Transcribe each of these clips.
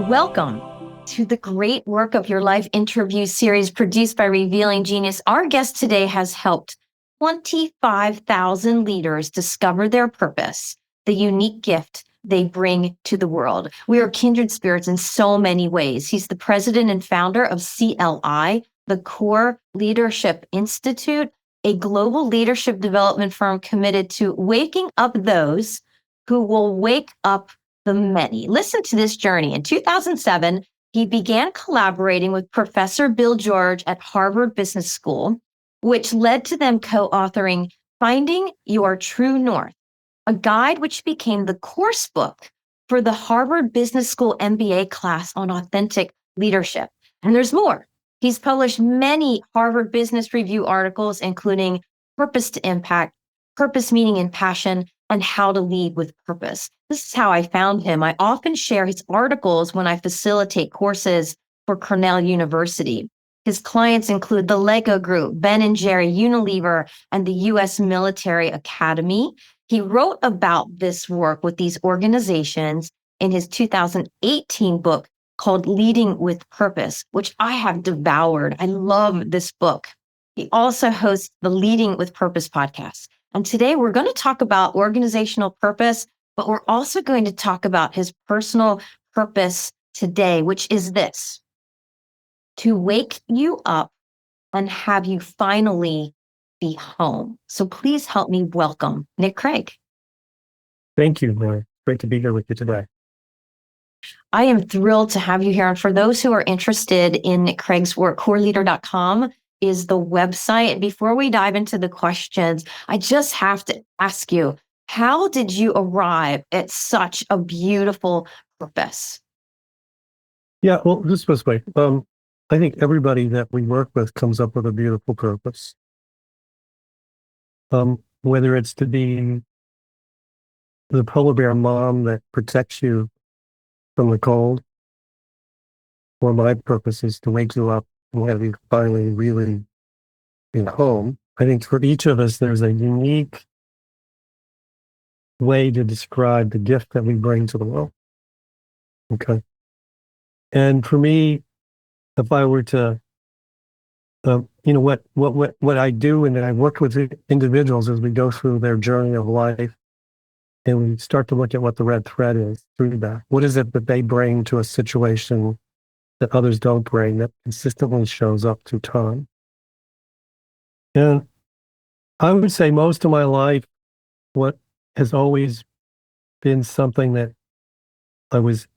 Welcome to the Great Work of Your Life interview series produced by Revealing Genius. Our guest today has helped 25,000 leaders discover their purpose, the unique gift they bring to the world. We are kindred spirits in so many ways. He's the president and founder of CLI, the Core Leadership Institute, a global leadership development firm committed to waking up those who will wake up the many. Listen to this journey. In 2007, he began collaborating with Professor Bill George at Harvard Business School, which led to them co-authoring Finding Your True North, a guide which became the course book for the Harvard Business School MBA class on authentic leadership. And there's more. He's published many Harvard Business Review articles, including Purpose to Impact, Purpose, Meaning, and Passion, and How to Lead with Purpose. This is how I found him. I often share his articles when I facilitate courses for Cornell University. His clients include the Lego Group, Ben & Jerry, Unilever, and the U.S. Military Academy. He wrote about this work with these organizations in his 2018 book called Leading with Purpose, which I have devoured. I love this book. He also hosts the Leading with Purpose podcast. And today we're going to talk about organizational purpose, but we're also going to talk about his personal purpose today, which is this: to wake you up and have you finally be home. So please help me welcome Nick Craig. Thank you, Mary. Great to be here with you today. I am thrilled to have you here. And for those who are interested in Nick Craig's work, coreleader.com is the website. Before we dive into the questions, I just have to ask you, how did you arrive at such a beautiful purpose? Yeah, well, this way. I think everybody that we work with comes up with a beautiful purpose. Whether it's to be the polar bear mom that protects you from the cold, or my purpose is to wake you up and have you finally really be home. I think for each of us, there's a unique way to describe the gift that we bring to the world. Okay. And for me, if I were to, what I do, and I work with individuals as we go through their journey of life, and we start to look at what the red thread is through that. What is it that they bring to a situation that others don't bring, that consistently shows up through time? And I would say most of my life, what has always been something that I was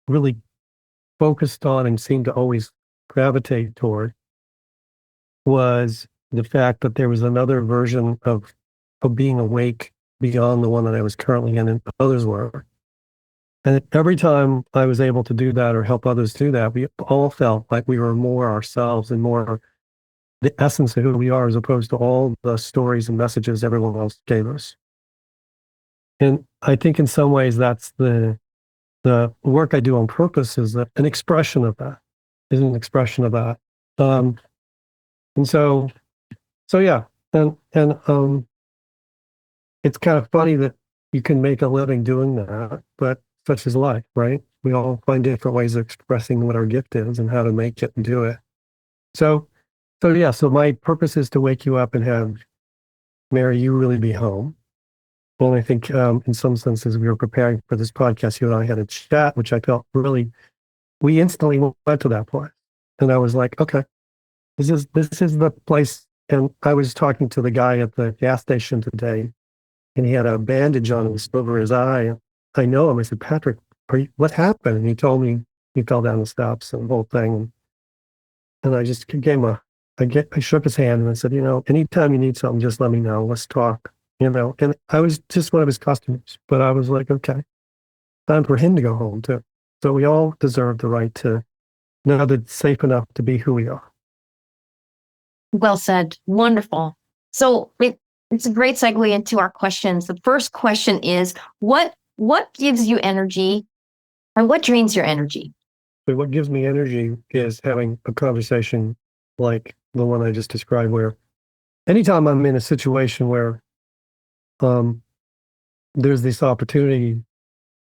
really focused on and seemed to always gravitate toward, was the fact that there was another version of being awake beyond the one that I was currently in and others were. And every time I was able to do that or help others do that, we all felt like we were more ourselves and more the essence of who we are, as opposed to all the stories and messages everyone else gave us. And I think in some ways that's the work I do on purpose is an expression of that, is an expression of that. And so yeah, and it's kind of funny that you can make a living doing that, but such is life, right? We all find different ways of expressing what our gift is and how to make it and do it. So my purpose is to wake you up and have, Mary, you really be home. Well, I think in some senses we were preparing for this podcast, you and I had a chat, which I felt really, we instantly went to that place. And I was like, okay, this is the place. And I was talking to the guy at the gas station today, and he had a bandage on over his eye. I know him. I said, Patrick, what happened? And he told me he fell down the steps and the whole thing. And I just gave him I shook his hand and I said, anytime you need something, just let me know. Let's talk. And I was just one of his customers, but I was like, okay, time for him to go home too. So we all deserve the right to know that it's safe enough to be who we are. Well said. Wonderful. So it's a great segue into our questions. The first question is, what gives you energy and what drains your energy? So what gives me energy is having a conversation like the one I just described, where anytime I'm in a situation where there's this opportunity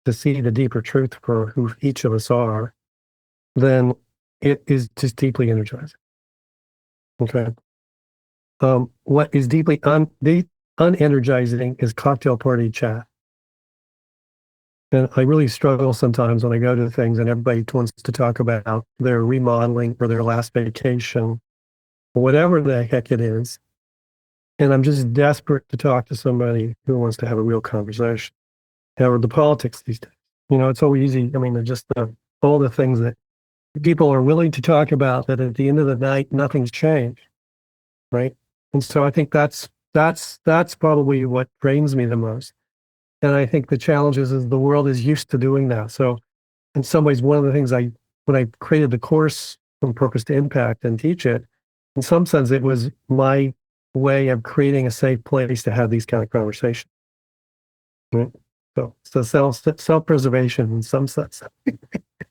to see the deeper truth for who each of us are, then it is just deeply energizing. Okay. What is deeply unenergizing is cocktail party chat. And I really struggle sometimes when I go to things and everybody wants to talk about their remodeling or their last vacation, whatever the heck it is. And I'm just desperate to talk to somebody who wants to have a real conversation. Or the politics these days. It's so easy. I mean, just all the things that people are willing to talk about that at the end of the night, nothing's changed. Right. And so I think that's probably what drains me the most. And I think the challenge is the world is used to doing that. So in some ways, one of the things when I created the course From Purpose to Impact and teach it, in some sense, it was my way of creating a safe place to have these kind of conversations. Right? So self-preservation in some sense.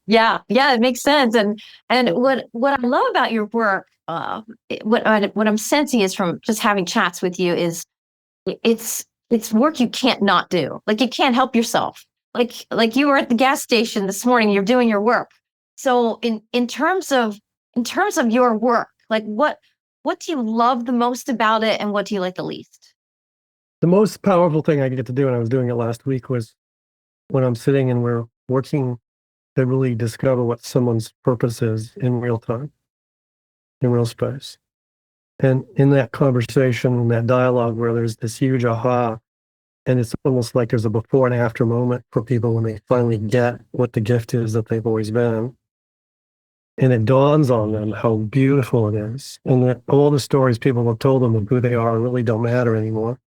Yeah, it makes sense. And what I love about your work, what I'm sensing is from just having chats with you is it's work you can't not do. Like you can't help yourself. Like you were at the gas station this morning, you're doing your work. So in terms of your work, like what do you love the most about it and what do you like the least? The most powerful thing I get to do, and I was doing it last week, was when I'm sitting and we're working to really discover what someone's purpose is in real time, in real space. And in that conversation, in that dialogue where there's this huge aha, and it's almost like there's a before and after moment for people when they finally get what the gift is that they've always been. And it dawns on them how beautiful it is. And that all the stories people have told them of who they are really don't matter anymore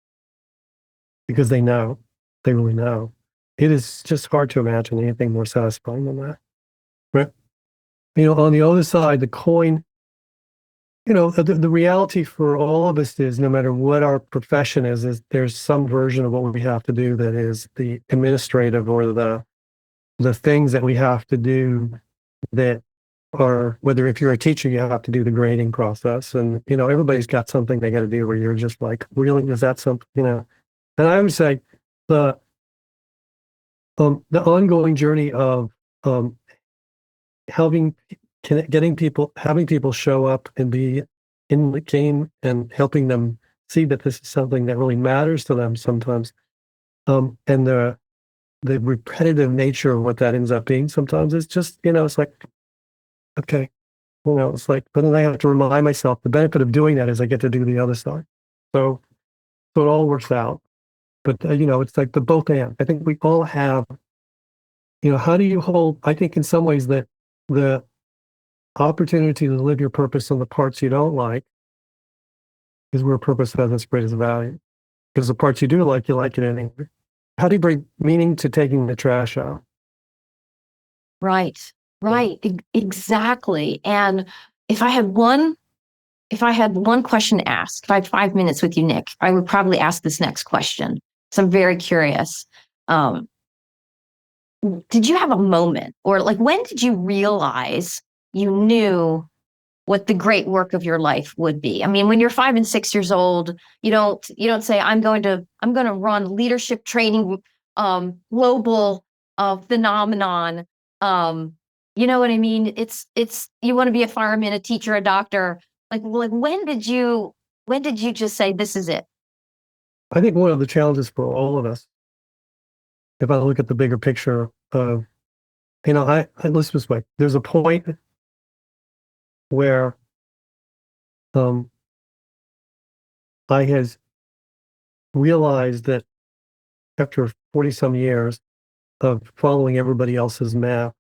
because they really know. It is just hard to imagine anything more satisfying than that. Right? On the other side, the coin, the reality for all of us is no matter what our profession is there's some version of what we have to do that is the administrative or the things that we have to do that are, whether if you're a teacher, you have to do the grading process. And, everybody's got something they got to do where you're just like, really, is that something, And I would say the ongoing journey of having people show up and be in the game and helping them see that this is something that really matters to them sometimes. And the repetitive nature of what that ends up being sometimes is just, it's like, okay, it's like, but then I have to remind myself the benefit of doing that is I get to do the other side. So it all works out. But, it's like the both and. I think we all have, how do you hold, I think in some ways that the opportunity to live your purpose on the parts you don't like is where purpose has its greatest value. Because the parts you do like, you like it anyway. How do you bring meaning to taking the trash out? Right. Exactly. And if I had one question to ask, if I had 5 minutes with you, Nick, I would probably ask this next question. So I'm very curious. Did you have a moment, or like when did you realize you knew what the great work of your life would be? I mean, when you're 5 and 6 years old, you don't say, I'm going to run leadership training, global phenomenon. You know what I mean? It's you want to be a fireman, a teacher, a doctor. Like when did you just say this is it? I think one of the challenges for all of us, if I look at the bigger picture of, let's this way, there's a point where I has realized that after 40 some years of following everybody else's map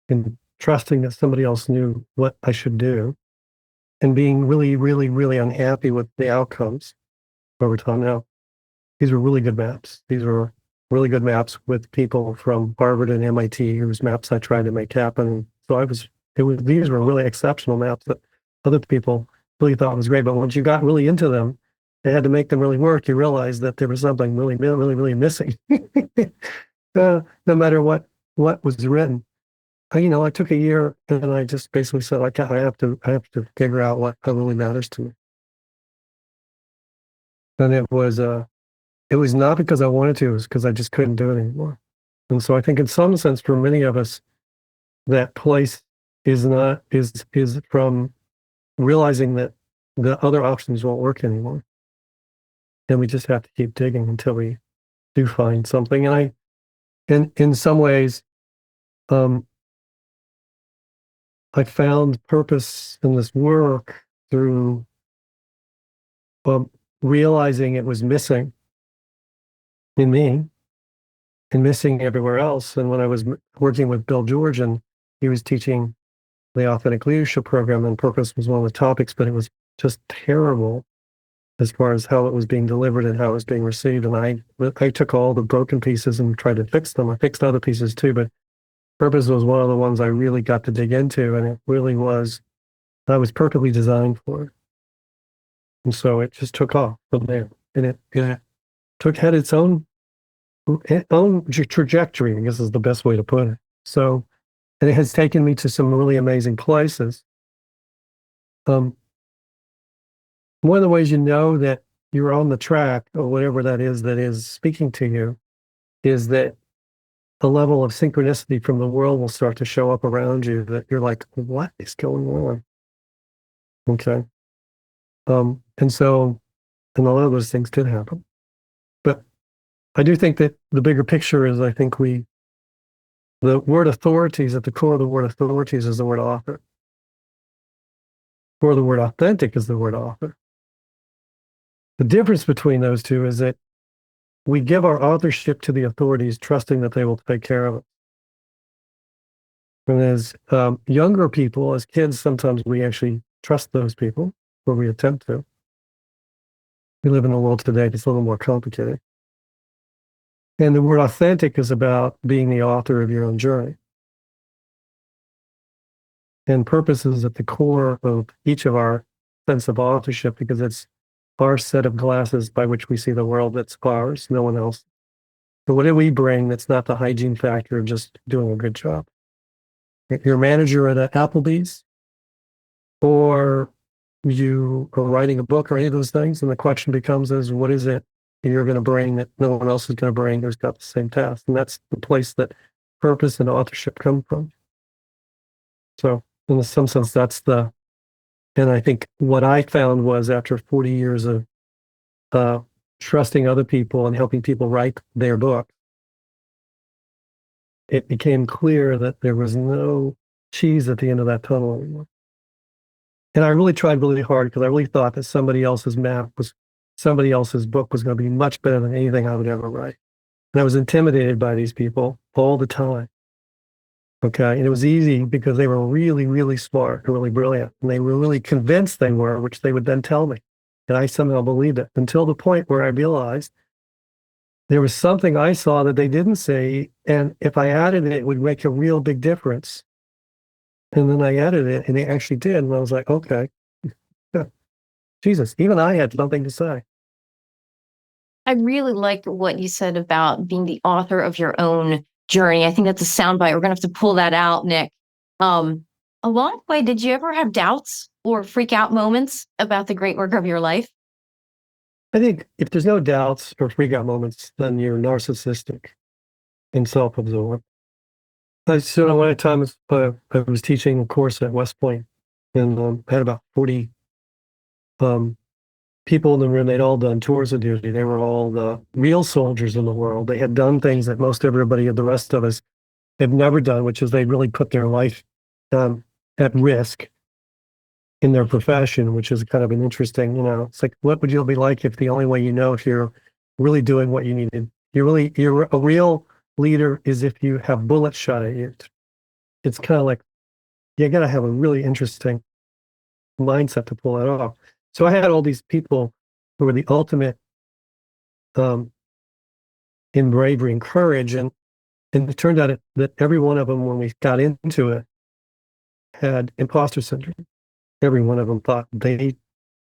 and trusting that somebody else knew what I should do and being really, really, really unhappy with the outcomes over time. Now, these were really good maps. These were really good maps with people from Harvard and MIT whose maps I tried to make happen. So these were really exceptional maps that other people really thought was great. But once you got really into them, they had to make them really work. You realized that there was something really, really, really missing. No matter what was written. I took a year and I just basically said, I have to figure out what really matters to me. And it was not because I wanted to, it was because I just couldn't do it anymore. And so I think in some sense, for many of us, that place is not, is from realizing that the other options won't work anymore. And we just have to keep digging until we do find something. And in some ways, um, I found purpose in this work through um, realizing it was missing in me and missing everywhere else. And when I was working with Bill George, and he was teaching the Authentic Leadership Program, and purpose was one of the topics, but it was just terrible as far as how it was being delivered and how it was being received. And I took all the broken pieces and tried to fix them. I fixed other pieces too, but purpose was one of the ones I really got to dig into, and it really was, I was perfectly designed for it. And so it just took off from there. And it had its own trajectory, I guess is the best way to put it. So, and it has taken me to some really amazing places. One of the ways you know that you're on the track, or whatever that is speaking to you, is that the level of synchronicity from the world will start to show up around you, that you're like, what is going on? Okay. And so, and a lot of those things did happen. But I do think that the bigger picture is, I think the word authorities, at the core of the word authorities is the word author. Or the word authentic is the word author. The difference between those two is that we give our authorship to the authorities, trusting that they will take care of it. And as younger people, as kids, sometimes we actually trust those people, or we attempt to. We live in a world today that's a little more complicated. And the word authentic is about being the author of your own journey. And purpose is at the core of each of our sense of authorship, because it's our set of glasses by which we see the world that's ours, no one else. So what do we bring that's not the hygiene factor of just doing a good job? If you're a manager at Applebee's, or you are writing a book or any of those things, and the question becomes is, what is it you're going to bring that no one else is going to bring who's got the same task? And that's the place that purpose and authorship come from. So in some sense, and I think what I found was, after 40 years of trusting other people and helping people write their book, it became clear that there was no cheese at the end of that tunnel anymore. And I really tried really hard, because I really thought that somebody else's book was going to be much better than anything I would ever write. And I was intimidated by these people all the time. Okay. And it was easy because they were really, really smart and really brilliant. And they were really convinced they were, which they would then tell me. And I somehow believed it, until the point where I realized there was something I saw that they didn't see. And if I added it, it would make a real big difference. And then I added it, and it actually did. And I was like, okay, Jesus, even I had something to say. I really like what you said about being the author of your own journey. I think that's a soundbite. We're going to have to pull that out, Nick. Along the way, did you ever have doubts or freak out moments about the great work of your life? I think if there's no doubts or freak out moments, then you're narcissistic and self-absorbed. So one time I was teaching a course at West Point, and I had about 40 people in the room. They'd all done tours of duty. They were all the real soldiers in the world. They had done things that most everybody, the rest of us, have never done, which is they really put their life at risk in their profession, which is kind of an interesting, it's like, what would you be like if the only way you know if you're really doing what you needed? You're a real leader is if you have bullets shot at you. It's kind of like, you got to have a really interesting mindset to pull that off. So I had all these people who were the ultimate in bravery and courage. And it turned out that every one of them, when we got into it, had imposter syndrome. Every one of them thought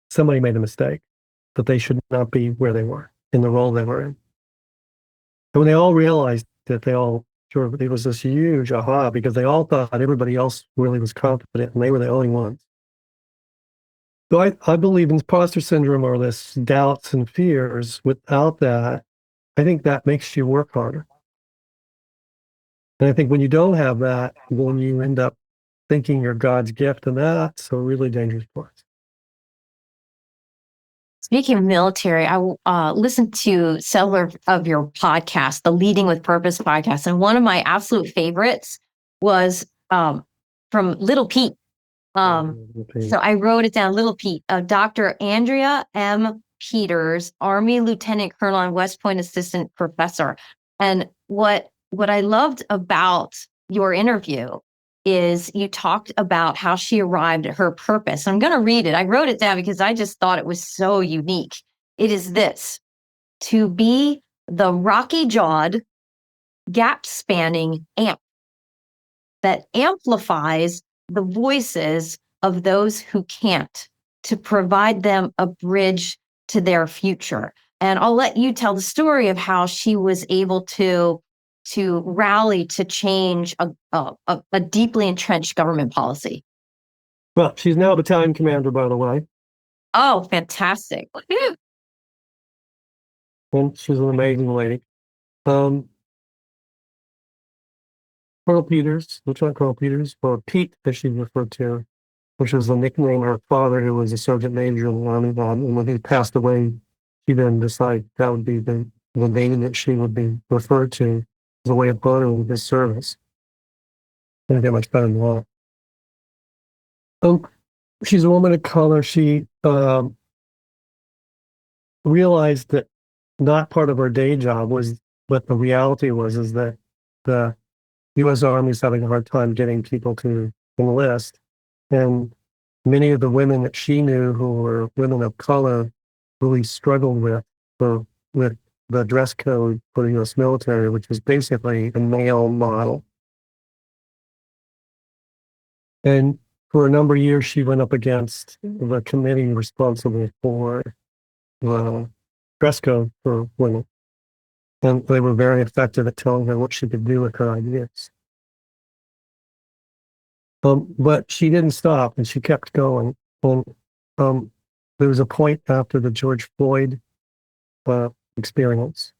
somebody made a mistake, that they should not be where they were in the role they were in. And when they all realized that, it was this huge aha, because they all thought everybody else really was confident and they were the only ones. So I believe imposter syndrome, or this doubts and fears. Without that, I think that makes you work harder. And I think when you don't have that, then you end up thinking you're God's gift, and that's a really dangerous place. Speaking of military, I listened to several of your podcasts, the Leading with Purpose podcast, and one of my absolute favorites was from Little Pete. So I wrote it down, Little Pete, Dr. Andrea M. Peters, Army Lieutenant Colonel and West Point Assistant Professor. And what I loved about your interview is you talked about how she arrived at her purpose. I'm going to read it. I wrote it down because I just thought it was so unique. It is this: to be the rocky-jawed, gap-spanning amp that amplifies the voices of those who can't, to provide them a bridge to their future. And I'll let you tell the story of how she was able to rally to change a deeply entrenched government policy. Well, she's now a battalion commander, by the way. Oh, fantastic. And she's an amazing lady. Colonel Peters, Lieutenant Colonel Peters, or Pete, as she's referred to, which was the nickname of her father, who was a sergeant major in the Army. And when he passed away, she then decided that would be the name that she would be referred to as a way of honoring his service. Didn't get much better than that. She's a woman of color. She realized that not part of her day job was, but the reality was, is that the U.S. Army is having a hard time getting people to enlist. And many of the women that she knew who were women of color really struggled with the dress code for the U.S. military, which is basically a male model. And for a number of years, she went up against the committee responsible for the dress code for women. And they were very effective at telling her what she could do with her ideas. But she didn't stop, and she kept going. And there was a point after the George Floyd experience,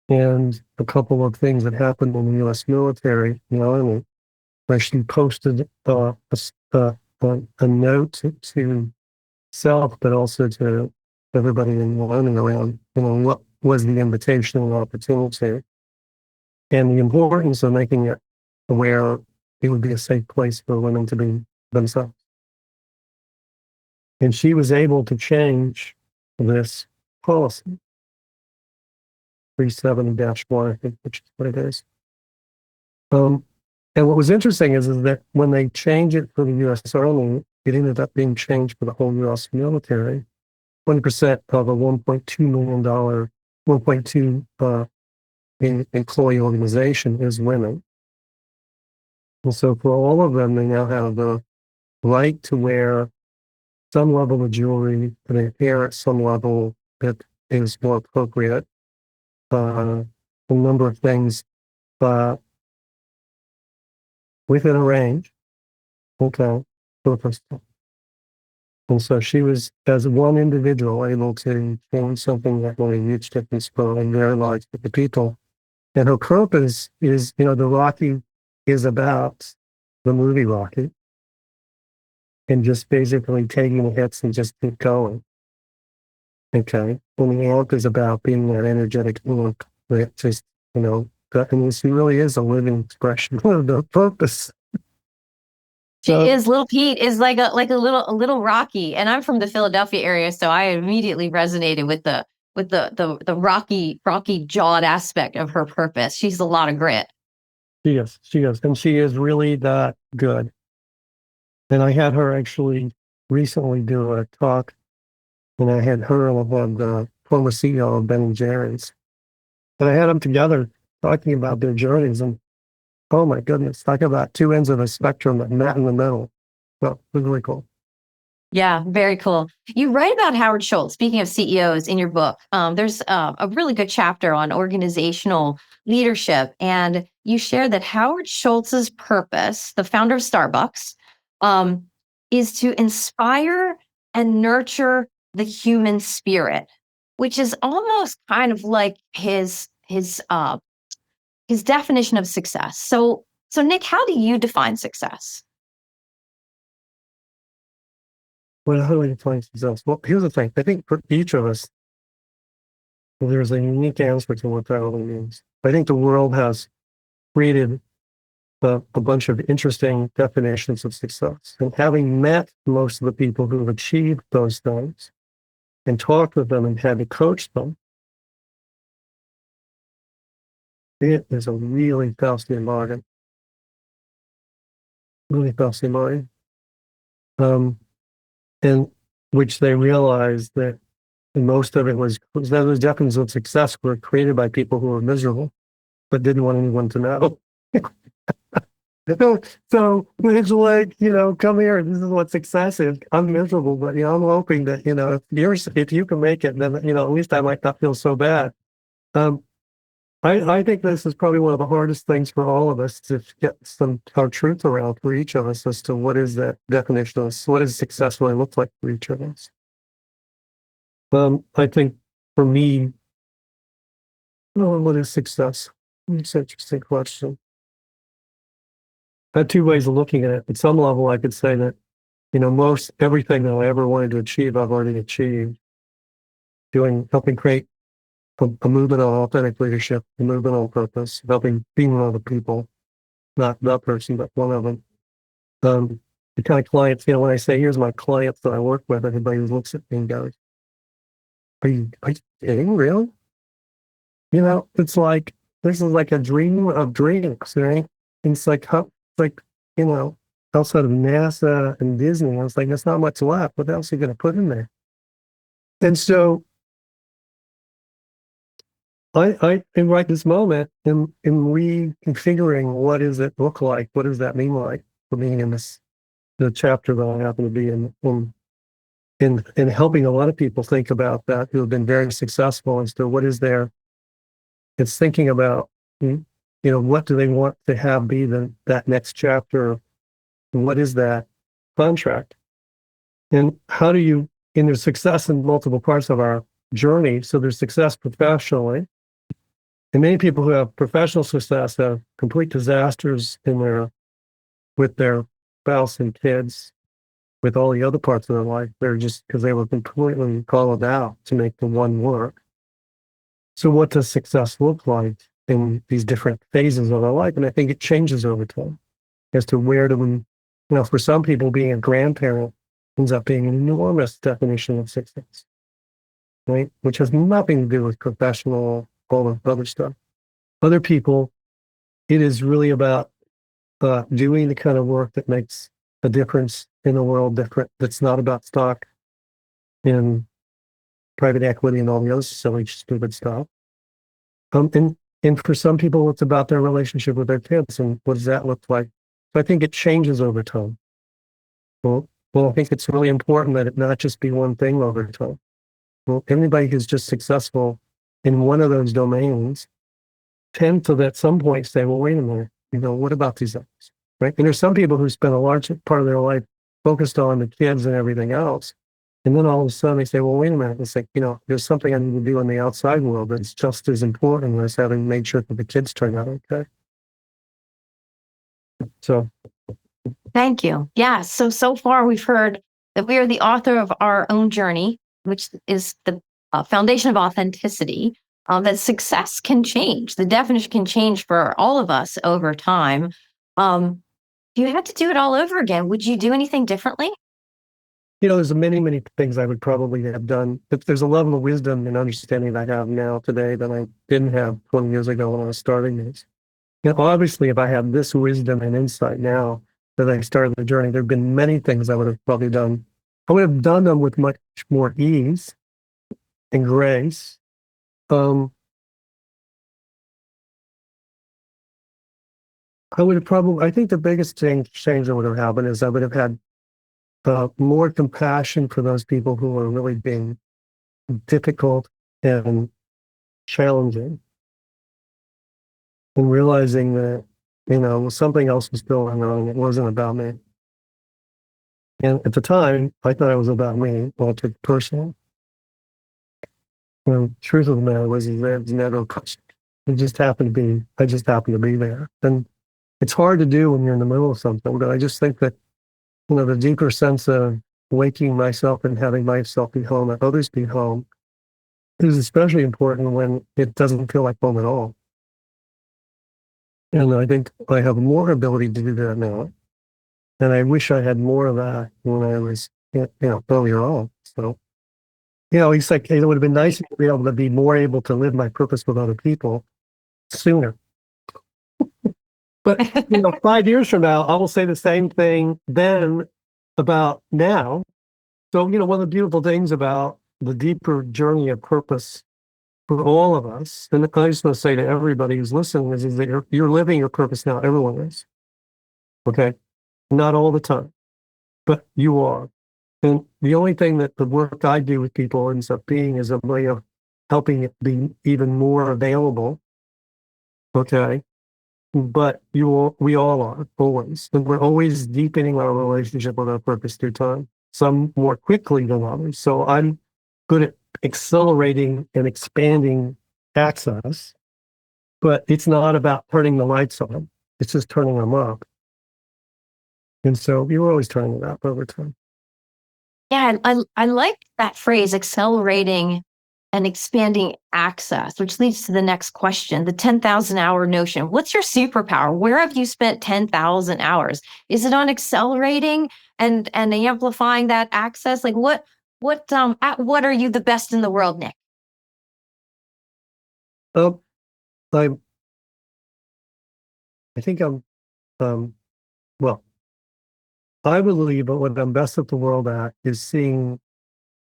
and a couple of things that happened in the U.S. military, Army, where she posted a note to self, but also to everybody in the Army around, what was the invitation and opportunity, and the importance of making it aware it would be a safe place for women to be themselves. And she was able to change this policy, 370-1, I think, which is what it is. And what was interesting is that when they changed it for the U.S. Army, it ended up being changed for the whole U.S. military. 20% of a $1.2 million, 1.2 employee organization is women. And so for all of them, they now have the right to wear some level of jewelry and their hair at some level that is more appropriate. A number of things within a range. Okay. And so she was, as one individual, able to change something that really huge difference for a very large group of people. And her purpose is, the Rocky is about the movie Rocky, and just basically taking the hits and just keep going. Okay. And the amp is about being that energetic look that just, she really is a living expression of the purpose. She is. Little Pete is like a little Rocky, and I'm from the Philadelphia area, so I immediately resonated with the rocky jawed aspect of her purpose. She's a lot of grit. She is, and she is really that good. And I had her actually recently do a talk, and I had her and the former CEO of Ben & Jerry's, and I had them together talking about their journeys, and oh my goodness, talk about two ends of the spectrum that met in the middle. Well, it was really cool. Yeah, very cool. You write about Howard Schultz, speaking of CEOs, in your book. There's a really good chapter on organizational leadership, and you share that Howard Schultz's purpose, the founder of Starbucks, is to inspire and nurture the human spirit, which is almost kind of like his his definition of success. So Nick, how do you define success? Well, how do I define success? Well, here's the thing. I think for each of us, there's a unique answer to what that really means. I think the world has created a bunch of interesting definitions of success. And having met most of the people who have achieved those things and talked with them and had to coach them, it is a really fascinating bargain. Really fascinating bargain. And which they realized that most of it was those definitions of success were created by people who were miserable, but didn't want anyone to know. So it's like, come here. This is what success is. I'm miserable, but I'm hoping that if you can make it, then at least I might not feel so bad. I think this is probably one of the hardest things for all of us to get our truth around for each of us as to what is that definition of what does success really look like for each of us. I think for me, what is success? It's an interesting question. I have two ways of looking at it. At some level, I could say that, most everything that I ever wanted to achieve, I've already achieved. Helping create a movement on authentic leadership, a movement on purpose, helping being one of the people, not that person, but one of them. The kind of clients, when I say, here's my clients that I work with, everybody looks at me and goes, are you kidding, really? It's like, this is like a dream of dreams, right? It's like, like, outside of NASA and Disney, I was like, there's not much left. What else are you going to put in there? And so I in right this moment in reconfiguring what does it look like? What does that mean like for me in the chapter that I happen to be in helping a lot of people think about that who have been very successful as to what is their, it's thinking about, what do they want to have be that next chapter? And what is that contract? And how do you, and there's success in multiple parts of our journey. So there's success professionally. And many people who have professional success have complete disasters with their spouse and kids, with all the other parts of their life. They're just because they were completely called out to make the one work. So what does success look like in these different phases of our life? And I think it changes over time as to where do we, for some people, being a grandparent ends up being an enormous definition of success, right? Which has nothing to do with professional, all the other stuff. Other people, it is really about doing the kind of work that makes a difference in the world, that's not about stock and private equity and all the other silly, stupid stuff. And for some people, it's about their relationship with their kids and what does that look like? So I think it changes over time. Well, I think it's really important that it not just be one thing over time. Well, anybody who's just successful in one of those domains tend to at some point say, well, wait a minute, what about these others, right? And there's some people who spend a large part of their life focused on the kids and everything else. And then all of a sudden they say, well, wait a minute, it's like, there's something I need to do in the outside world that's just as important as having made sure that the kids turn out okay. So. Thank you. Yeah. So far we've heard that we are the author of our own journey, which is the foundation of authenticity, that success can change. The definition can change for all of us over time. If you had to do it all over again, would you do anything differently? There's many, many things I would probably have done, but there's a level of wisdom and understanding that I have now today that I didn't have 20 years ago when I was starting this. Obviously, if I have this wisdom and insight now that I started the journey, there have been many things I would have probably done. I would have done them with much more ease and grace. I think the biggest change that would have happened is I would have had more compassion for those people who are really being difficult and challenging, and realizing that, something else was going wrong. It wasn't about me. And at the time, I thought it was about me. Well, I took it personal. The truth of the matter was, it's never a question. I just happened to be there. And it's hard to do when you're in the middle of something, but I just think that, the deeper sense of waking myself and having myself be home and others be home is especially important when it doesn't feel like home at all. And I think I have more ability to do that now. And I wish I had more of that when I was, earlier on. So, it's like it would have been nice to be able to be more able to live my purpose with other people sooner. But 5 years from now, I will say the same thing then about now. So, one of the beautiful things about the deeper journey of purpose for all of us, and I just want to say to everybody who's listening, is that you're living your purpose now. Everyone is. Okay. Not all the time, but you are. And the only thing that the work I do with people ends up being is a way of helping it be even more available. Okay. But we all are always, and we're always deepening our relationship with our purpose through time, some more quickly than others. So I'm good at accelerating and expanding access, but it's not about turning the lights on. It's just turning them up. And so you're always turning it up over time. Yeah, I like that phrase, accelerating and expanding access, which leads to the next question, the 10,000 hour notion. What's your superpower? Where have you spent 10,000 hours? Is it on accelerating and amplifying that access? Like what are you the best in the world, Nick? Um, I I think well, I believe that what I'm best at the world at is seeing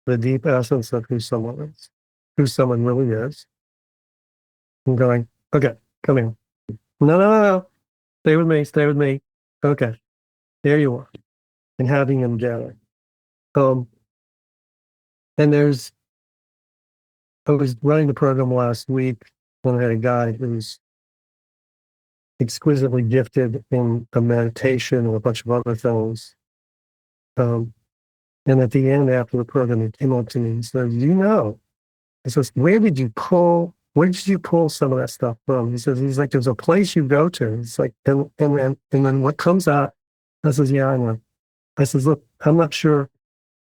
the deep essence of who someone is, who someone really is, and going, okay, come in. No, no, no, no. Stay with me, stay with me. Okay, there you are. And having them gather. Um, and I was running the program last week when I had a guy who's exquisitely gifted in a meditation and a bunch of other things. Um, and at the end, after the program, he came up to me and said, he says, where did you pull some of that stuff from? He's like, there's a place you go to. It's like, and then what comes out, I says, yeah, I know. I says, look, I'm not sure.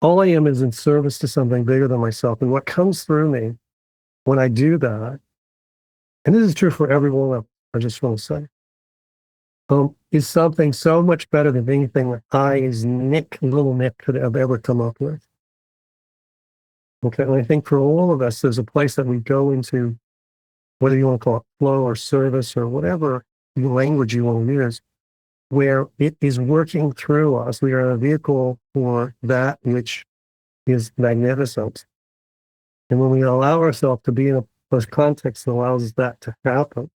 All I am is in service to something bigger than myself. And what comes through me when I do that, and this is true for everyone, I just want to say, is something so much better than anything that little Nick could have ever come up with. Okay. And I think for all of us, there's a place that we go into, whether you want to call it flow or service or whatever language you want to use, where it is working through us. We are a vehicle for that which is magnificent. And when we allow ourselves to be in those contexts that allows that to happen,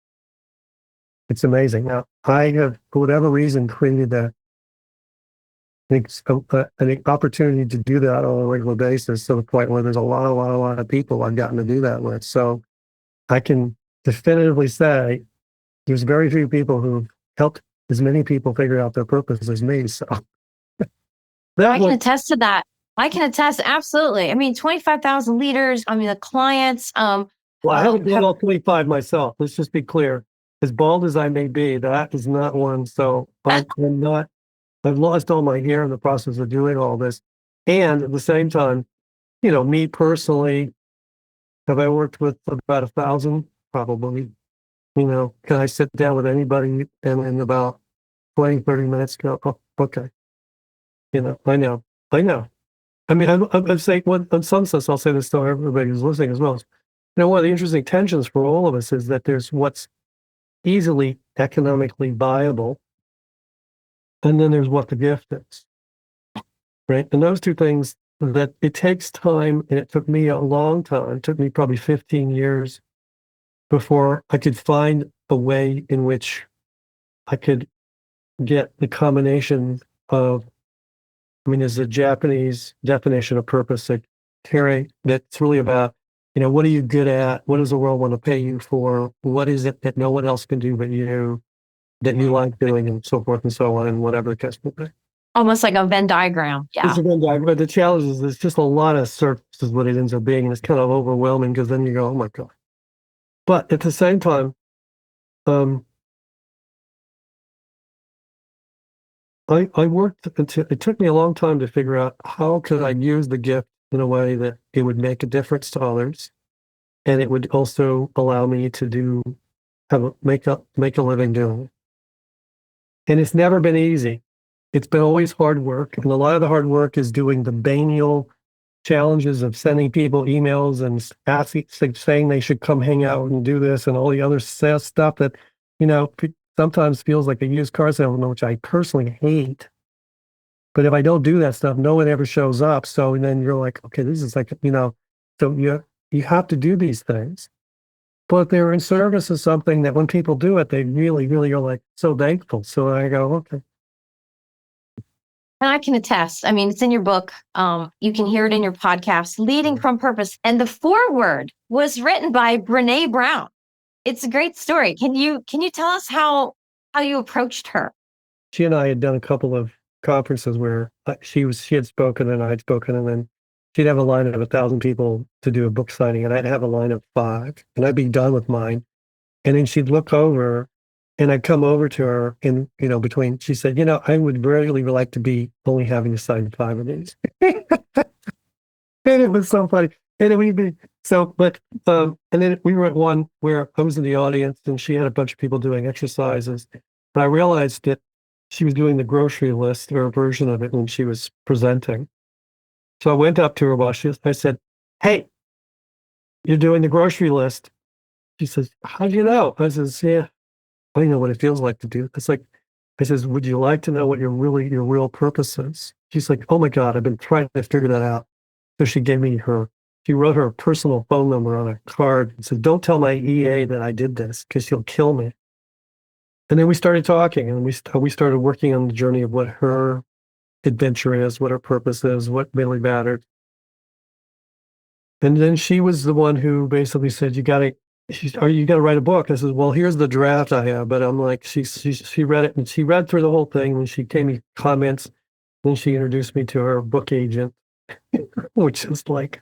it's amazing. Now, I have, for whatever reason, created an opportunity to do that on a regular basis to the point where there's a lot of people I've gotten to do that with. So I can definitively say there's very few people who've helped as many people figure out their purpose as me. So I can attest to that. I can attest, absolutely. I mean, 25,000 leaders. I mean, the clients. Well, I haven't done all 25 myself. Let's just be clear. As bald as I may be, that is not one. So I'm not. I've lost all my hair in the process of doing all this, and at the same time, me personally, have I worked with about 1,000? Probably. Can I sit down with anybody and in about 20, 30 minutes go, oh, okay. I know. I mean, I'm saying, in some sense, I'll say this to everybody who's listening as well. One of the interesting tensions for all of us is that there's what's easily economically viable, and then there's what the gift is, right? And those two things, that it takes time, and it took me a long time. It took me probably 15 years before I could find a way in which I could get the combination of, there's a Japanese definition of purpose that that's really about, what are you good at? What does the world want to pay you for? What is it that no one else can do but you, that you like doing, and so forth and so on, and whatever the case may be. Almost like a Venn diagram. Yeah. It's a Venn diagram, but the challenge is there's just a lot of surfaces what it ends up being, and it's kind of overwhelming because then you go, oh my God. But at the same time, um, I worked until it took me a long time to figure out how could I use the gift in a way that it would make a difference to others, and it would also allow me to make a living doing it. And it's never been easy. It's been always hard work, and a lot of the hard work is doing the banal challenges of sending people emails and asking, saying they should come hang out and do this and all the other stuff that, sometimes feels like a used car salesman, which I personally hate. But if I don't do that stuff, no one ever shows up. So then you're like, okay, this is like, so you have to do these things. But they're in service of something that when people do it, they really, really are like so thankful. So I go, okay. And I can attest. I mean, it's in your book. You can hear it in your podcast, Leading from Purpose. And the foreword was written by Brene Brown. It's a great story. Can you tell us how you approached her? She and I had done a couple of conferences where she had spoken and I had spoken, and then she'd have a line of 1,000 people to do a book signing, and I'd have a line of 5, and I'd be done with mine. And then she'd look over, and I'd come over to her, and between, she said, I would really like to be only having to sign 5 of these. And it was so funny. And then we'd be and then we were at one where I was in the audience and she had a bunch of people doing exercises. And I realized that she was doing the grocery list or a version of it when she was presenting. So I went up to her I said, "Hey, you're doing the grocery list." She says, "How do you know?" I says, "Yeah, I know what it feels like to do." It's like, I says, "Would you like to know what your real purpose is?" She's like, "Oh my God, I've been trying to figure that out." So she wrote her personal phone number on a card and said, "Don't tell my EA that I did this because she'll kill me." And then we started talking, and we started working on the journey of what her adventure is, what her purpose is, what really mattered. And then she was the one who basically said, you got to write a book. I said, "Well, here's the draft I have." But I'm like, she read it, and she read through the whole thing, and she gave me comments. Then she introduced me to her book agent, which is like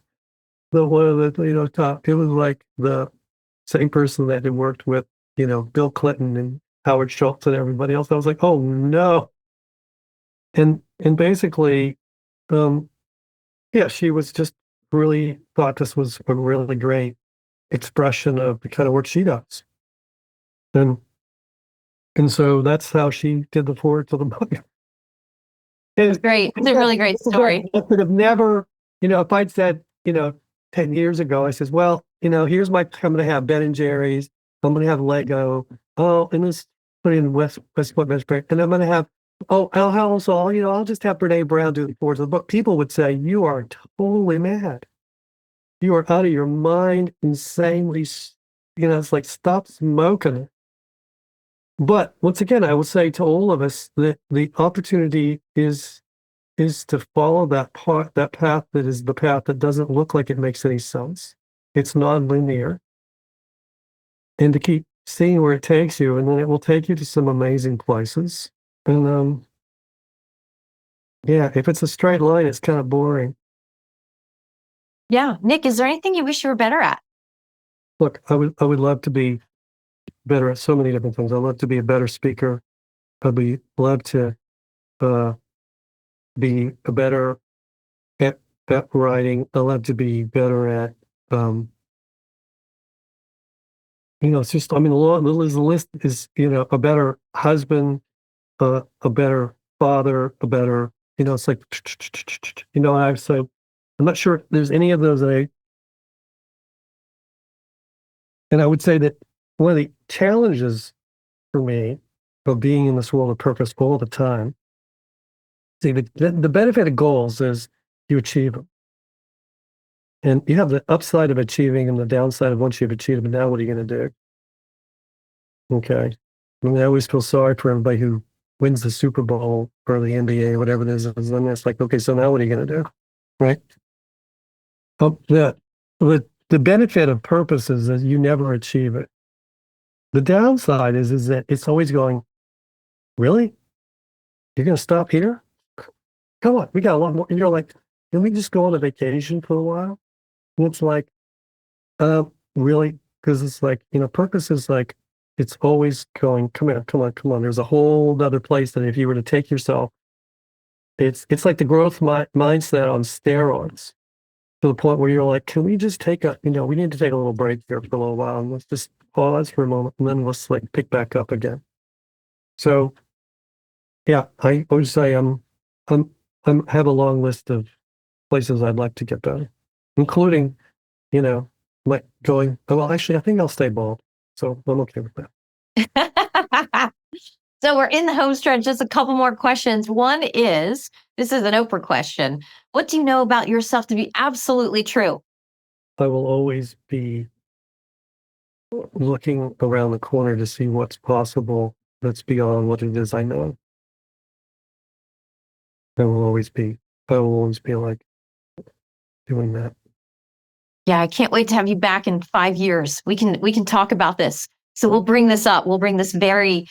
the one of the top. It was like the same person that had worked with Bill Clinton and Howard Schultz and everybody else. I was like, oh no. And basically, um, yeah, she was just really thought this was a really great expression of the kind of work she does. And so that's how she did the forward to the book. It's great. It's a really great story. I could have never, if I'd said, 10 years ago, I says, well, here's I'm going to have Ben and Jerry's, I'm going to have Lego, and let's put in Westport, and I'm going to have, I'll just have Brene Brown do the forwards of the book. People would say, you are totally mad. You are out of your mind, insanely, it's like, stop smoking. But once again, I will say to all of us that the opportunity is to follow that path that is the path that doesn't look like it makes any sense. It's non-linear. And to keep seeing where it takes you, and then it will take you to some amazing places. And yeah, if it's a straight line, it's kind of boring. Yeah. Nick, is there anything you wish you were better at? Look, I would love to be better at so many different things. I'd love to be a better speaker. Love to be a better at writing. I love to be better at it's just, I mean, the list is, a better husband, a better father, a better, it's like, I'm not sure if there's any of those and I would say that one of the challenges for me of being in this world of purpose all the time, see, the benefit of goals is you achieve them. And you have the upside of achieving and the downside of once you've achieved them, now what are you going to do? Okay. I mean, I always feel sorry for everybody who wins the Super Bowl or the NBA, whatever it is. And then it's like, okay, so now what are you going to do? Right? The benefit of purpose is that you never achieve it. The downside is that it's always going, really? You're going to stop here? Come on, we got a lot more. And you're like, can we just go on a vacation for a while? And it's like, really? Because it's like, purpose is like, it's always going, come here, come on, come on. There's a whole other place that if you were to take yourself, it's like the growth mindset on steroids to the point where you're like, can we just we need to take a little break here for a little while and let's just pause for a moment and then let's like pick back up again. So yeah, I would say I'm have a long list of places I'd like to get better, including, like going, oh, well, actually, I think I'll stay bald. So I'm okay with that. So we're in the home stretch. Just a couple more questions. One is, this is an Oprah question. What do you know about yourself to be absolutely true? I will always be looking around the corner to see what's possible that's beyond what it is I know. I will always be like doing that. Yeah, I can't wait to have you back in 5 years. We can talk about this. So we'll bring this up. We'll bring this very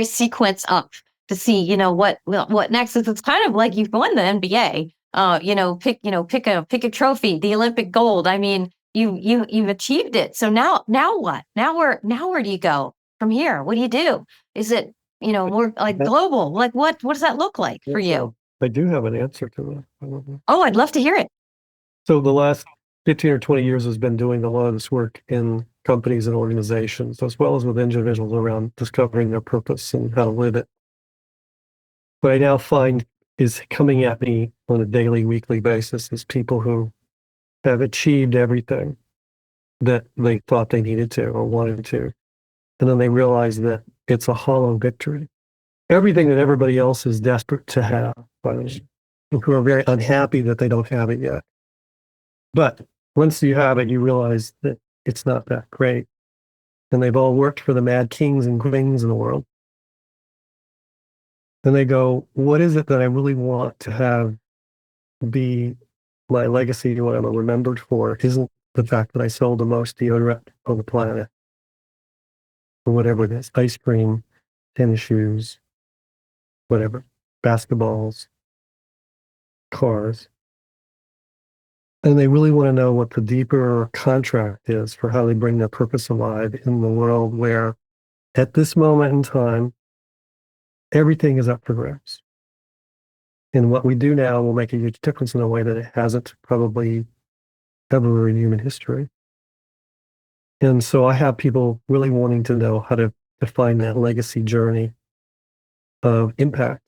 sequence up to see, what next is. It's kind of like you've won the NBA. Pick a trophy, the Olympic gold. I mean, you've achieved it. So now what? Now where do you go from here? What do you do? Is it, more like global? Like what does that look like for you? I do have an answer to that. Oh, I'd love to hear it. So the last 15 or 20 years has been doing a lot of this work in companies and organizations, as well as with individuals around discovering their purpose and how to live it. What I now find is coming at me on a daily, weekly basis is people who have achieved everything that they thought they needed to or wanted to. And then they realize that it's a hollow victory. Everything that everybody else is desperate to have, who are very unhappy that they don't have it yet. But once you have it, you realize that it's not that great. And they've all worked for the mad kings and queens in the world. Then they go, what is it that I really want to have be my legacy, what I'm remembered for? Isn't the fact that I sold the most deodorant on the planet, or whatever it is, ice cream, tennis shoes, whatever, basketballs, cars. And they really want to know what the deeper contract is for how they bring their purpose alive in the world where, at this moment in time, everything is up for grabs. And what we do now will make a huge difference in a way that it hasn't probably ever in human history. And so I have people really wanting to know how to define that legacy journey of impact.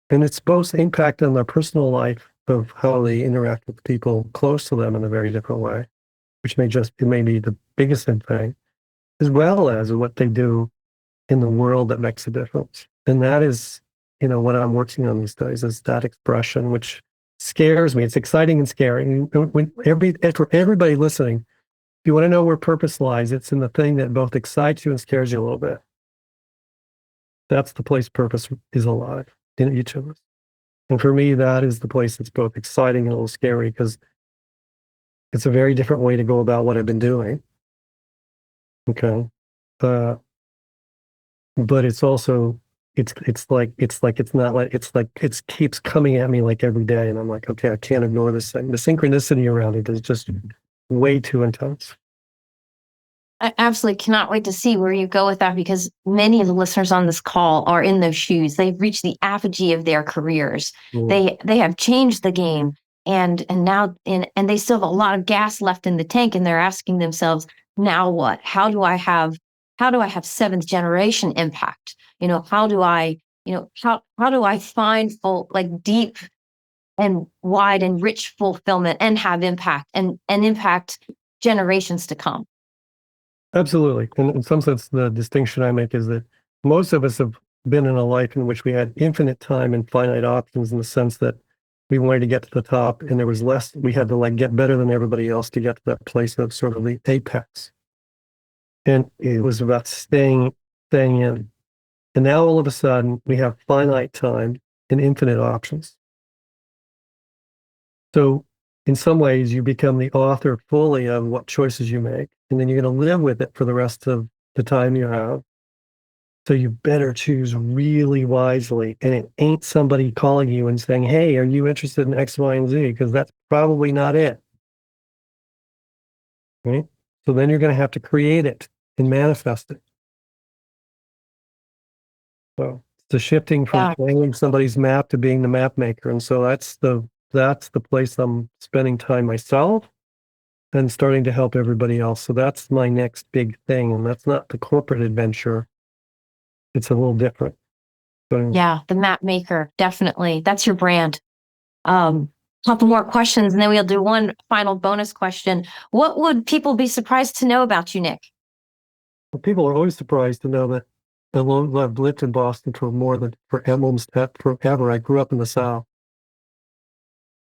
And it's both impact on their personal life of how they interact with people close to them in a very different way, which may be the biggest thing, as well as what they do in the world that makes a difference. And that is, what I'm working on these days is that expression, which scares me. It's exciting and scary. For everybody listening, if you want to know where purpose lies, it's in the thing that both excites you and scares you a little bit. That's the place purpose is alive in each of us. And for me, that is the place that's both exciting and a little scary because it's a very different way to go about what I've been doing. Okay. But it's also, it keeps coming at me like every day. And I'm like, okay, I can't ignore this thing. The synchronicity around it is just way too intense. I absolutely cannot wait to see where you go with that because many of the listeners on this call are in those shoes. They've reached the apogee of their careers. They have changed the game and now and they still have a lot of gas left in the tank and they're asking themselves, now what? How do I have seventh generation impact? How do I find full, like deep and wide and rich fulfillment and have impact and impact generations to come? Absolutely. And in some sense, the distinction I make is that most of us have been in a life in which we had infinite time and finite options in the sense that we wanted to get to the top and there was less, we had to get better than everybody else to get to that place of sort of the apex. And it was about staying in. And now all of a sudden we have finite time and infinite options. So in some ways you become the author fully of what choices you make. And then you're going to live with it for the rest of the time you have. So you better choose really wisely. And it ain't somebody calling you and saying, hey, are you interested in X, Y, and Z? Because that's probably not it. Right? So then you're going to have to create it and manifest it. So it's the shifting from Yeah. playing somebody's map to being the map maker. And so that's the place I'm spending time myself and starting to help everybody else. So that's my next big thing. And that's not the corporate adventure. It's a little different. So, Yeah. The map maker. Definitely. That's your brand. Couple more questions and then we'll do one final bonus question. What would people be surprised to know about you, Nick? well, people are always surprised to know that I've lived in Boston for almost forever. I grew up in the South.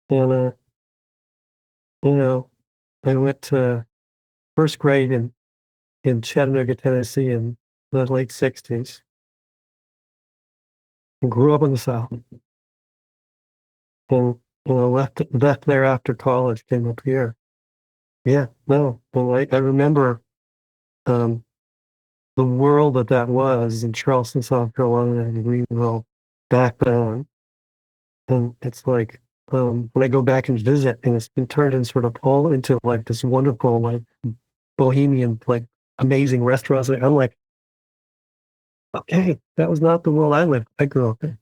And, you know, I went to first grade in Chattanooga, Tennessee in the late 60s. And grew up in the South. And, left there after college, came up here. Yeah, no. Well, I remember um, the world that was in Charleston, South Carolina, and Greenville back then. And it's like when I go back and visit, and it's been turned in sort of all into like this wonderful, like bohemian, like amazing restaurants. I'm like, okay, that was not the world I lived. I grew up in.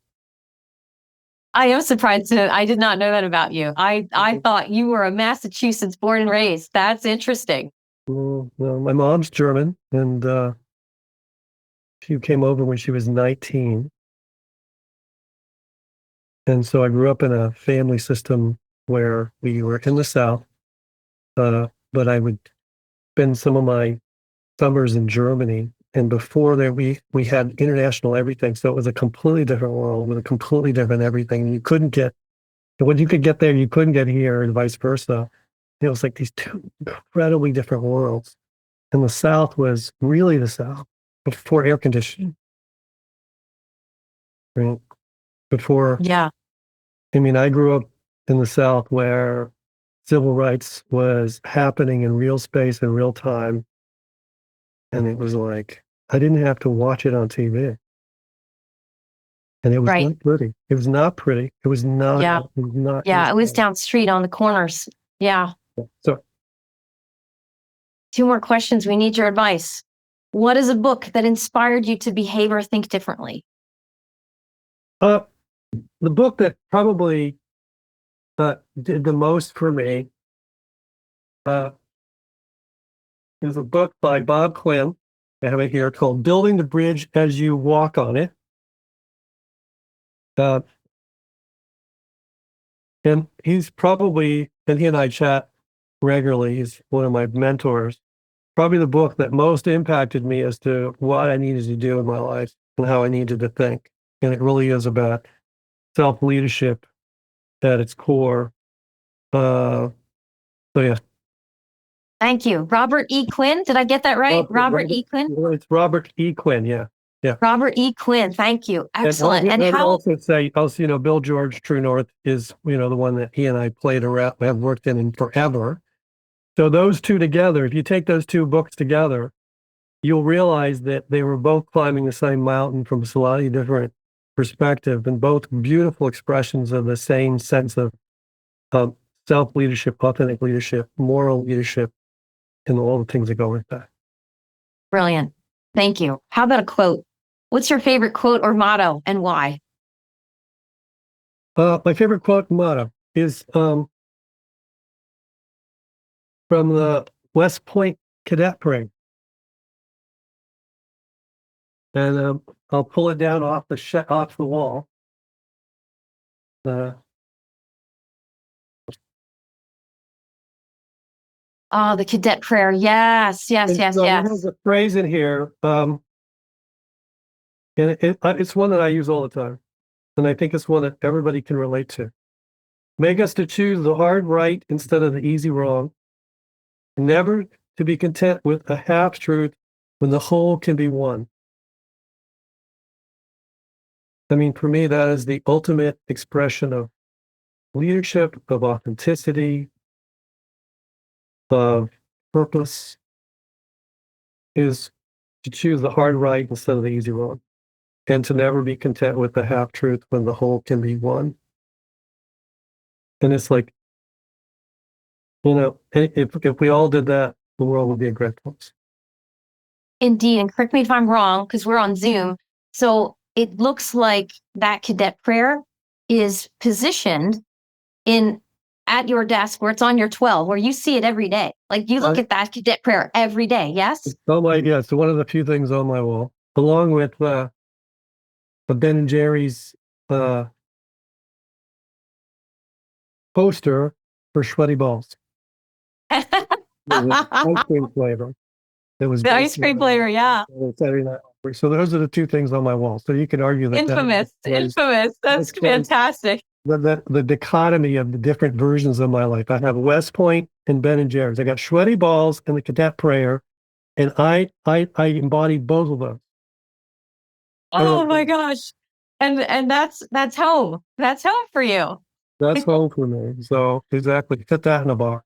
I am surprised I did not know that about you. I thought you were a Massachusetts born and raised. That's interesting. Well, my mom's German, and she came over when she was 19. And so I grew up in a family system where we were in the South, but I would spend some of my summers in Germany. And before that, we had international everything. So it was a completely different world with a completely different everything. You couldn't get what you could get there, you couldn't get here, and vice versa. It was like these two incredibly different worlds. And the South was really the South before air conditioning, right? Before, Yeah. I mean, I grew up in the South where civil rights was happening in real space in real time. And it was like, I didn't have to watch it on TV. And it was Right. not pretty. It was not pretty. It was not, Yeah. it was not. Yeah. It was down the street on the corners. Yeah. So, Two more questions. We need your advice. What is a book that inspired you to behave or think differently? uh, the book that probably did the most for me uh, is a book by Bob Quinn. I have it here called Building the Bridge as You Walk on It. Uh, and he and I chat regularly. He's one of my mentors. Probably the book that most impacted me as to what I needed to do in my life and how I needed to think. And it really is about self-leadership at its core. So yeah. Thank you. Robert E. Quinn. Did I get that right? Robert E. Quinn? It's Robert E. Quinn, yeah. Yeah. Robert E. Quinn. Thank you. Excellent. And I'd how also say, Bill George, True North is, the one that he and I played around, have worked in forever. So those two together, if you take those two books together, you'll realize that they were both climbing the same mountain from a slightly different perspective and both beautiful expressions of the same sense of self-leadership, authentic leadership, moral leadership, and all the things that go with that. brilliant. Thank you. How about a quote? What's your favorite quote or motto and why? My favorite quote and motto is from the West Point Cadet Parade. And I'll pull it down off the wall. Oh, the cadet prayer. Yes, yes, yes, So yes. there's a phrase in here, and it's one that I use all the time, and I think it's one that everybody can relate to. Make us to choose the hard right instead of the easy wrong. Never to be content with a half truth when the whole can be won. I mean, for me, that is the ultimate expression of leadership, of authenticity, of purpose, is to choose the hard right instead of the easy wrong, and to never be content with the half truth when the whole can be won. And it's like, if we all did that, the world would be a great place. Indeed. And correct me if I'm wrong, because we're on Zoom. So it looks like that cadet prayer is positioned in at your desk where it's on your 12, where you see it every day. Like you look at that cadet prayer every day. Yes. Oh my, yeah. So one of the few things on my wall, along with the Ben and Jerry's poster for sweaty balls. It was ice cream flavor. It was The ice cream flavor, yeah. Saturday Night Live. So those are the two things on my wall. So you could argue that Infamous. That's fantastic. The dichotomy of the different versions of my life. I have West Point and Ben and Jerry's. I got sweaty balls and the cadet prayer, and I embody both of those. Oh my gosh. And that's home. That's home for you. That's home for me. So exactly, fit that in a box.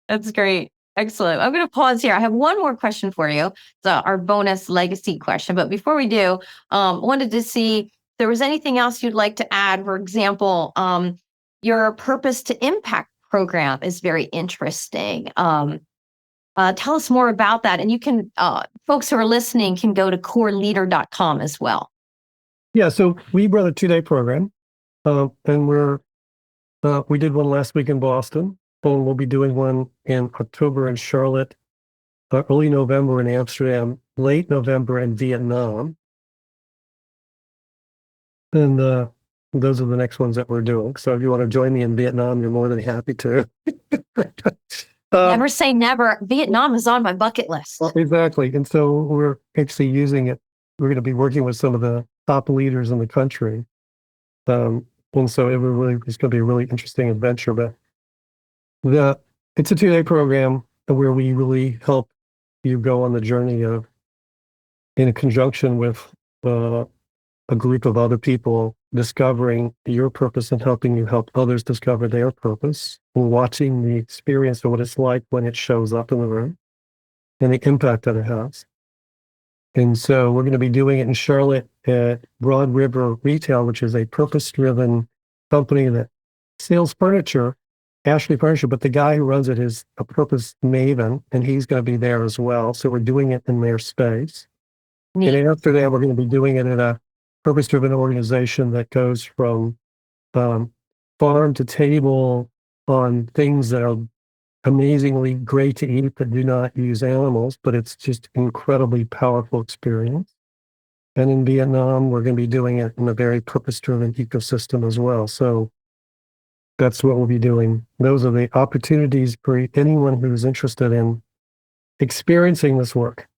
That's great. Excellent. I'm going to pause here. I have one more question for you. It's our bonus legacy question. But before we do, wanted to see if there was anything else you'd like to add. For example, your purpose to impact program is very interesting. Tell us more about that. And you can, folks who are listening can go to coreleader.com as well. Yeah. So we run a 2-day program, and we did one last week in Boston. And we'll be doing one in October in Charlotte, early November in Amsterdam, late November in Vietnam. And those are the next ones that we're doing. So if you want to join me in Vietnam, you're more than happy to. Never say never. Vietnam is on my bucket list. Exactly. And so we're actually using it. We're going to be working with some of the top leaders in the country. And so it's going to be a really interesting adventure. But it's a 2-day program where we really help you go on the journey of, in conjunction with a group of other people, discovering your purpose and helping you help others discover their purpose, and watching the experience of what it's like when it shows up in the room and the impact that it has. And so we're going to be doing it in Charlotte at Broad River Retail, which is a purpose-driven company that sells furniture, Ashley Furniture, but the guy who runs it is a purpose maven, and he's going to be there as well. So we're doing it in their space. Neat. And after that, we're going to be doing it in a purpose-driven organization that goes from farm to table on things that are amazingly great to eat that do not use animals, but it's just incredibly powerful experience. And in Vietnam, we're going to be doing it in a very purpose-driven ecosystem as well. So that's what we'll be doing. Those are the opportunities for anyone who's interested in experiencing this work.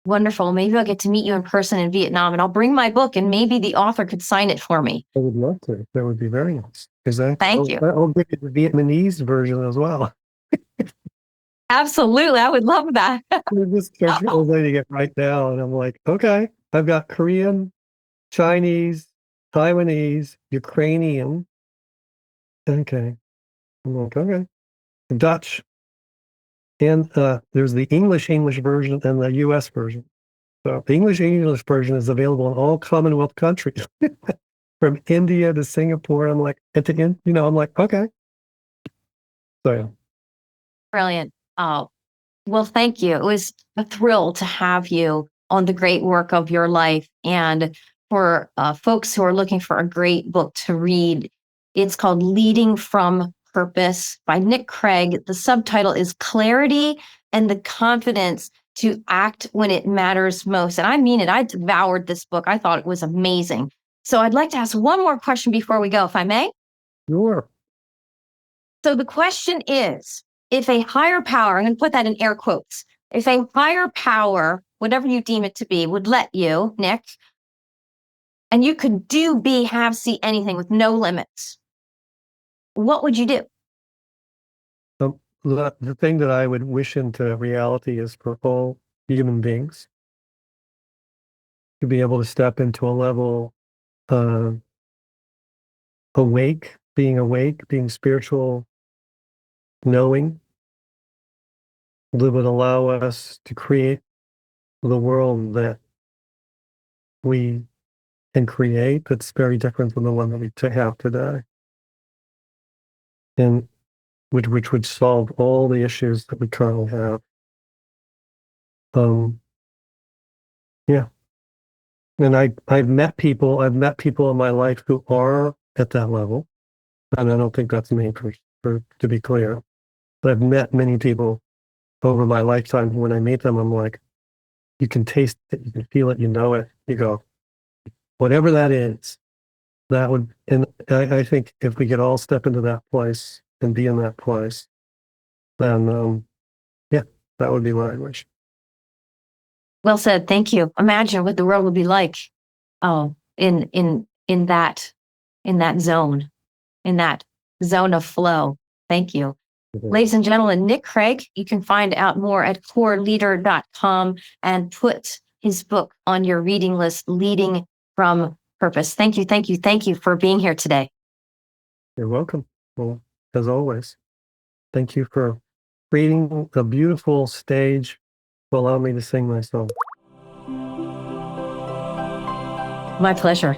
Wonderful. Maybe I'll get to meet you in person in Vietnam, and I'll bring my book, and maybe the author could sign it for me. I would love to. That would be very nice. Thank you. I'll give you the Vietnamese version as well. Absolutely. I would love that. I'm just translating it right now. And I'm like, okay, I've got Korean, Chinese, Taiwanese, Ukrainian. Okay. I'm like, okay. Dutch. And there's the English version and the US version. So the English version is available in all Commonwealth countries, from India to Singapore. I'm like, at the end, I'm like, okay. So yeah. Brilliant. Well, thank you. It was a thrill to have you on the great work of your life. And for folks who are looking for a great book to read, it's called Leading from Purpose by Nick Craig. The subtitle is Clarity and the Confidence to Act When It Matters Most. And I mean it. I devoured this book. I thought it was amazing. So I'd like to ask one more question before we go, if I may. Sure. So the question is, if a higher power, I'm going to put that in air quotes, if a higher power, whatever you deem it to be, would let you, Nick, and you could do, be, have, see anything with no limits, what would you do? The thing that I would wish into reality is for all human beings to be able to step into a level of being spiritual, knowing, that would allow us to create the world that we can create that's very different from the one that we have today. And which would solve all the issues that we currently have. Yeah. And I've met people in my life who are at that level. And I don't think that's me to be clear. But I've met many people over my lifetime. When I meet them, I'm like, you can taste it, you can feel it, you know it. You go, whatever that is, that would, and I think if we could all step into that place and be in that place, then yeah, that would be my wish. Well said. Thank you. Imagine what the world would be like. Oh, in that zone, in that zone of flow. Thank you. Ladies and gentlemen, Nick Craig, you can find out more at coreleader.com and put his book on your reading list, Leading from Purpose. Thank you, thank you, thank you for being here today. You're welcome. Well, as always, thank you for creating a beautiful stage to allow me to sing my song. My pleasure.